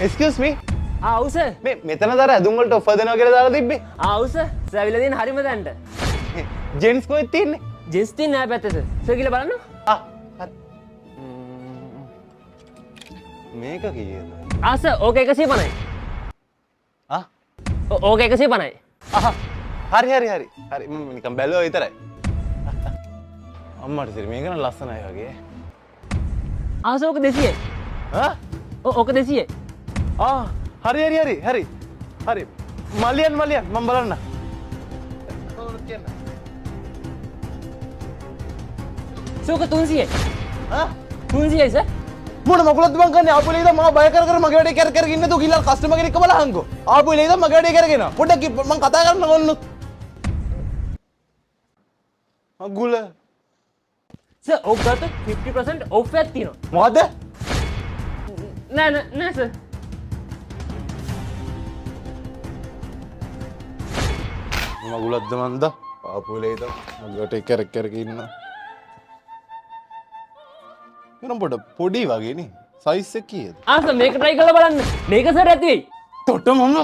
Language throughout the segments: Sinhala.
Excuse me. ආව් සර්. මේ මෙතනතර ඇඳුම් වලට ඔෆර් දෙනවා කියලා දාලා තිබ්බේ. ආව් සර්. සර් ඇවිල්ලා තියෙන හරිම දැන්ට. ජෙන්ස් කොහෙද තියෙන්නේ? ජෙන්ස් තියෙන නෑ පැත්තේ සර්. සර් කියලා බලන්න. ආ හරි. මේක කීයද? සර් ඕක 150යි. ආ ඕක 150යි. හරි මම නිකන් බැලුවා විතරයි. අම්මට ඉතින් මේක නම් ලස්සනයි වගේ. සර් ඕක 200යි. ඕක 200යි. හරි මලියන් මම බලන්න. සර් ඕක 300යි. 300යි සර්. මොන මකුලත් මං කන්නේ ආපු ලේද මම බය කර මගේ වැඩේ කර ඉන්න තු ගිල්ලා කස්ටමර් කෙනෙක් බලහන්කෝ. ආපු ලේද මගේ වැඩේ කරගෙන. පොඩ්ඩක් මං කතා කරන්න ඕන. අගුල. සර් ඕක ගත්ත 50% ඔෆ් එකක් තියෙනවා. මොකද? නෑ සර්. මගුලක්ද මන්ද ආපු ලේද මගේ වැඩේ කර ඉන්න. එනම් පොඩි වගේ නේ. සයිස් එක කීයද? සර් මේක try කරලා බලන්න. මේක සර් ඇති වෙයි. තොට මම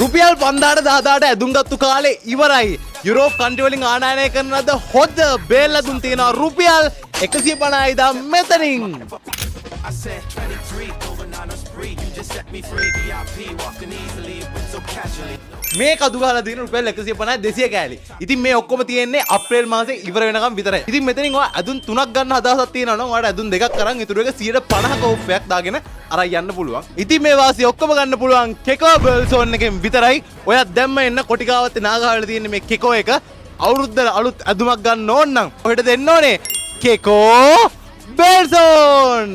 රුපියල් 5000ට ඇඳුම් ගත්තු කාලේ ඉවරයි. යුරෝප් කන්ට්‍රි වලින් ආනයනය කරන ලද හොද බේල් ඇඳුම් තියෙනවා රුපියල් 150යි දා මෙතනින්. I said 23 over 9 on spree you just set me free VIP walking easily with so casually මේ කඩු ගහලා තියෙන රුපියල් 150 200 කෑලි. ඉතින් මේ ඔක්කොම තියෙන්නේ අප්‍රේල් මාසේ ඉවර වෙනකම් විතරයි. ඉතින් මෙතනින් ඔයා ඇඳුම් 3ක් ගන්න හදහසක් තියෙනවා නම් ඔයාලට ඇඳුම් 2ක් අරන් ඊටු එක 150ක ඔෆ් එකක් දාගෙන අරන් යන්න පුළුවන්. ඉතින් මේ වාසිය ඔක්කොම ගන්න පුළුවන් කෙකෝ බර්ල්සෝන් එකෙන් විතරයි. ඔයා දැම්ම එන්න කොටිකාවත්තේ නාගාවල තියෙන මේ කෙකෝ එක අවුරුද්ද අලුත් ඇඳුමක් ගන්න ඕන නම් ඔහෙට දෙන්න ඕනේ කෙකෝ බර්ල්සෝන්.